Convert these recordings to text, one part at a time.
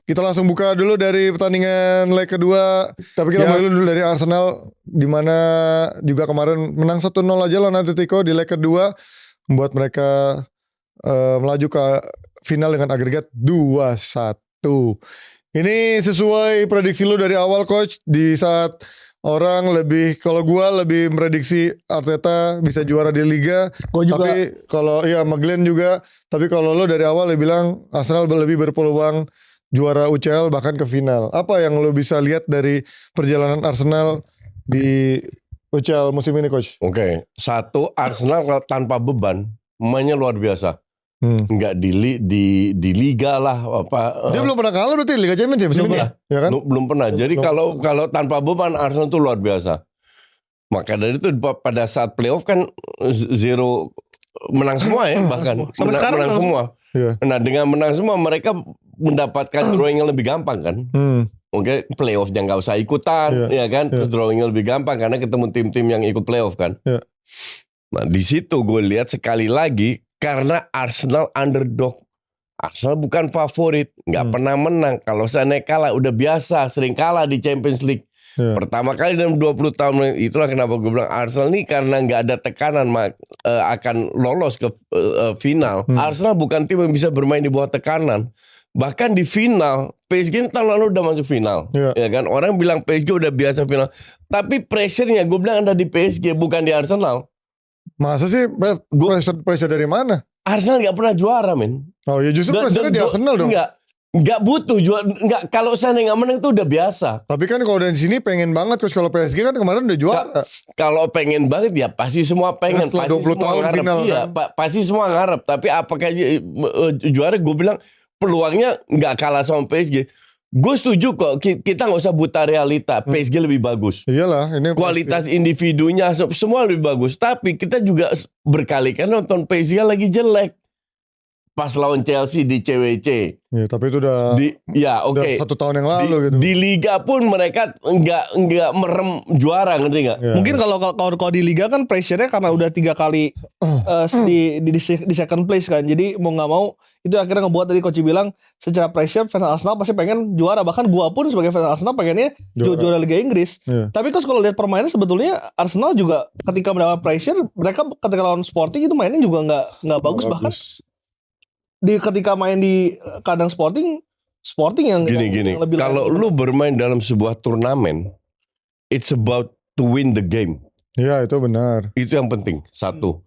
Kita langsung buka dulu dari pertandingan leg kedua. Tapi kita mulai dulu dari Arsenal, di mana juga kemarin menang 1-0 aja lawan Atletico di leg kedua, membuat mereka melaju ke final dengan agregat 2-1. Ini sesuai prediksi lu dari awal, Coach. Di saat orang lebih, kalau gua lebih prediksi Arteta bisa juara di Liga. Gua juga. Tapi kalau sama Glenn juga. Tapi kalau lu dari awal lu bilang Arsenal lebih berpeluang juara UCL bahkan ke final. Apa yang lu bisa lihat dari perjalanan Arsenal di UCL musim ini, Coach? Oke, satu, Arsenal tanpa beban mainnya luar biasa. Enggak di liga lah apa. Dia belum pernah kalah berarti Liga Champions ya musim ini ya kan? Belum pernah. Jadi kalau tanpa beban Arsenal itu luar biasa. Maka dari itu pada saat playoff kan zero menang semua ya, bahkan sampai sekarang menang semua. Iya. Nah, dengan menang semua mereka mendapatkan drawing yang lebih gampang kan. Oke, playoffnya nggak usah ikutan, ya kan? Terus drawingnya lebih gampang karena ketemu tim-tim yang ikut playoff kan. Nah, di situ gue lihat sekali lagi karena Arsenal underdog. Arsenal bukan favorit, nggak pernah menang. Kalau seandainya kalah udah biasa, sering kalah di Champions League. Pertama kali dalam 20 tahun, itulah kenapa gue bilang Arsenal ini karena nggak ada tekanan akan lolos ke final. Arsenal bukan tim yang bisa bermain di bawah tekanan. Bahkan di final, PSG tahun lalu udah masuk final, ya kan? Orang bilang PSG udah biasa final, tapi pressure-nya gue bilang ada di PSG bukan di Arsenal. Masa sih pressure dari mana? Arsenal nggak pernah juara, men. Oh ya justru pressure di Arsenal dong. Nggak butuh juara, nggak, kalau saya nggak menang itu udah biasa. Tapi kan kalau dari sini pengen banget, Coach. Kalau PSG kan kemarin udah juara. Kalau pengen banget ya pasti semua pengen. Setelah pasti 20 tahun ngarep, final iya, kan. pasti semua ngarep. Tapi apakah juara? Gue bilang peluangnya nggak kalah sama PSG. Gue setuju kok, kita nggak usah buta realita. PSG lebih bagus. Iyalah, ini kualitas individunya semua lebih bagus. Tapi kita juga berkali-kali nonton PSG lagi jelek. Pas lawan Chelsea di CWC. Ya, tapi itu udah udah 1 tahun yang lalu gitu. Di Liga pun mereka nggak merem juara, ngerti nggak? Ya. Mungkin kalau di Liga kan pressure-nya karena udah 3 kali di second place kan. Jadi mau nggak mau itu akhirnya ngebuat tadi Coach bilang secara pressure fans Arsenal pasti pengen juara. Bahkan gua pun sebagai fans Arsenal pengennya juara Liga Inggris. Tapi Coach kalau lihat permainan sebetulnya Arsenal juga ketika mendapat pressure, mereka ketika lawan Sporting itu mainnya juga nggak bagus. Bahkan ketika main di kandang Sporting yang gini. Yang lebih kalau lu bermain dalam sebuah turnamen, it's about to win the game. Iya, itu benar. Itu yang penting. Satu.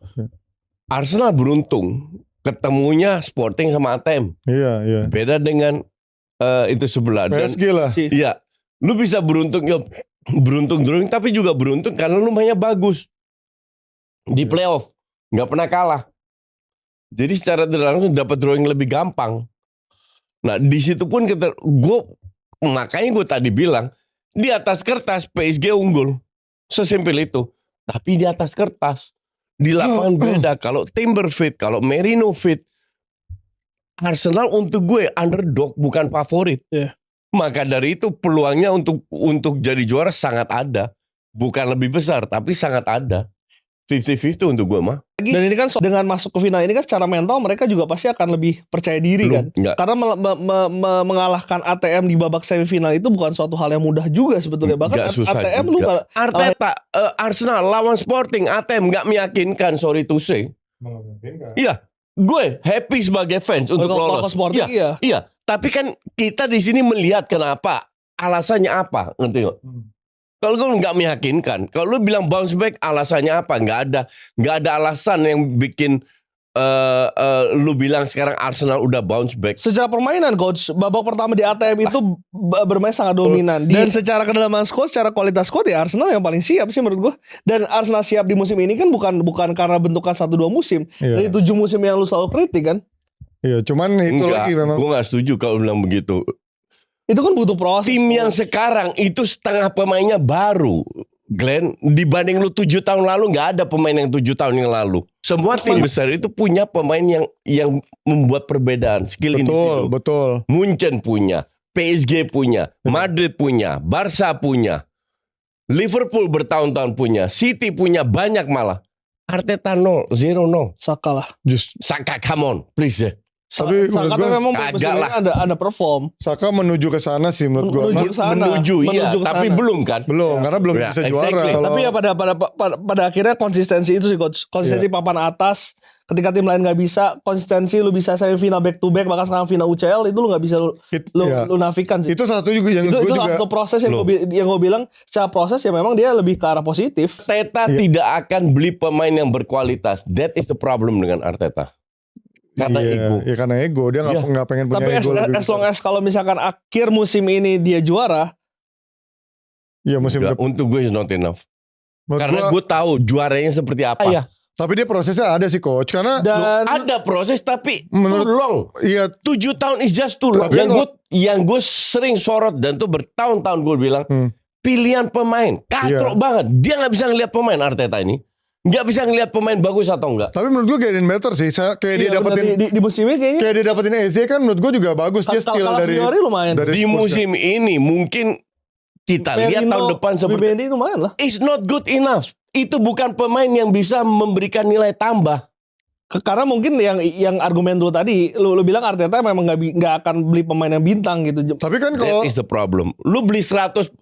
Arsenal beruntung ketemunya Sporting sama ATM. Iya. Beda dengan itu sebelah. PSG lah. Iya. Lu bisa beruntung tapi juga beruntung karena lu mainnya bagus di playoff, nggak pernah kalah. Jadi secara tidak langsung dapat drawing lebih gampang. Nah di situ pun makanya gue tadi bilang di atas kertas PSG unggul, sesimpel itu. Tapi di atas kertas di lapangan beda. Kalau Timber fit, kalau Merino fit, Arsenal untuk gue underdog bukan favorit. Maka dari itu peluangnya untuk jadi juara sangat ada, bukan lebih besar tapi sangat ada. 50-50 untuk gue mah. Dan ini kan dengan masuk ke final ini kan secara mental mereka juga pasti akan lebih percaya diri kan. Karena mengalahkan ATM di babak semifinal itu bukan suatu hal yang mudah juga sebetulnya. Bahkan ATM lu Arteta Arsenal lawan Sporting ATM nggak meyakinkan, sorry to say. Iya, gue happy sebagai fans untuk lolos. Sporting, iya. Tapi kan kita di sini melihat kenapa, alasannya apa, ngerti nggak? Kalau gue nggak meyakinkan, kalau lu bilang bounce back, alasannya apa? Nggak ada alasan yang bikin lu bilang sekarang Arsenal udah bounce back. Secara permainan Coach, babak pertama di ATM itu bermain sangat dominan. Dan secara kedalaman squad, secara kualitas squad ya Arsenal yang paling siap sih menurut gue. Dan Arsenal siap di musim ini kan bukan karena bentukan 1-2 musim. Dari 7 musim yang lu selalu kritik kan. Iya, cuman itu lagi memang. Gue nggak setuju kalau bilang begitu. Itu kan butuh proses. Tim yang sekarang itu setengah pemainnya baru, Glenn. Dibanding lu 7 tahun lalu, nggak ada pemain yang 7 tahun yang lalu. Semua tim besar itu punya pemain yang membuat perbedaan, skill individu. Betul. Munchen punya, PSG punya, Madrid punya, Barca punya, Liverpool bertahun-tahun punya, City punya banyak malah. Arteta 0, 0. Saka lah. Saka, come on, please ya. Tapi menurut Saka gua memang kagak musim ini lah. ada perform. Saka menuju ke sana sih menurut gua. Menuju ke sana. Menuju iya, Menuju ke tapi sana. belum kan? Belum, karena belum Ya, bisa exactly. juara. Kalau Tapi ya pada akhirnya konsistensi itu sih coach. Konsistensi papan atas. Ketika tim lain nggak bisa, konsistensi lu bisa semifinal back to back, bahkan sekarang final UCL itu lu nggak bisa lu nafikan sih. itu satu juga yang Itu gua salah juga satu proses yang gue bilang secara proses ya memang dia lebih ke arah positif. Arteta tidak akan beli pemain yang berkualitas. That is the problem dengan Arteta. Karena ego. Ya karena ego, dia nggak pengen punya Tapi ego lebih as long besar. as kalau misalkan akhir musim ini dia juara, Iya musim Enggak, depan. untuk gue is not enough. Menurut Karena gua- gue tahu juaranya seperti apa. Iya. Tapi dia prosesnya ada sih coach, karena dan Ada proses tapi Menurut- too long. iya 7 tahun is just too long. Tapi Yang gue sering sorot dan tuh bertahun-tahun gue bilang pilihan pemain katrok banget. Dia nggak bisa ngelihat pemain Arteta ini. Nggak bisa ngelihat pemain bagus atau enggak. tapi menurut gue getting better sih. Kayak dia iya, bener, dapetin di musim ini kayaknya kayak dia dapetin EZ kan menurut gue juga bagus. Dia skill dari Calafiori lumayan. Di Spurs musim ini mungkin kita lihat tahun depan seperti Bibendi lumayan lah. it's not good enough. Itu bukan pemain yang bisa memberikan nilai tambah. Karena mungkin yang argumen lu tadi, lu bilang Arteta memang nggak akan beli pemain yang bintang gitu. Tapi kan kalau That is the problem. Lu beli 100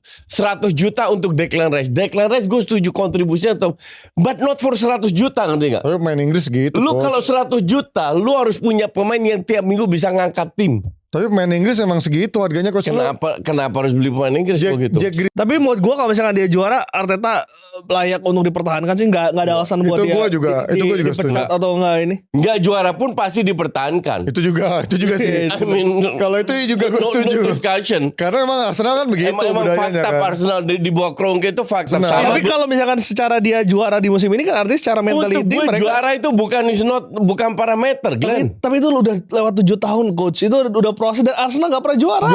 juta untuk Declan Rice. Declan Rice gue setuju kontribusinya atau but not for 100 juta ngerti gak? tapi main Inggris gitu. Lu coach. kalau 100 juta, lu harus punya pemain yang tiap minggu bisa ngangkat tim. Tapi main Inggris emang segitu harganya coach. Kenapa harus beli pemain Inggris begitu? Jack Grealish Tapi menurut gua kalau misalkan dia juara, Arteta layak untuk dipertahankan sih, nggak ada alasan buat Itu dia gua juga dipecat setuju. atau enggak ini. Nggak juara pun pasti dipertahankan. itu juga sih. I mean, Kalau itu juga gue no setuju. discussion. Karena emang Arsenal kan begitu Emang budayanya fakta kan. Arsenal di bawah Kroenke itu fakta. Benar. Sama Tapi kalau misalkan secara dia juara di musim ini kan artinya secara untuk mentality gue mereka. juara itu bukan parameter, Glenn. Tapi itu udah lewat 7 tahun coach. Itu udah proses dan Arsenal nggak pernah juara.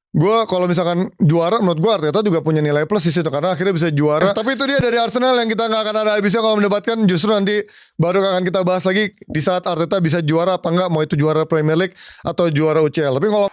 Gue kalau misalkan juara menurut gue Arteta juga punya nilai plus di situ karena akhirnya bisa juara. Tapi itu dia dari Arsenal yang kita nggak akan ada habisnya kalau mendebatkan, justru nanti baru akan kita bahas lagi di saat Arteta bisa juara apa enggak, mau itu juara Premier League atau juara UCL. Tapi kalau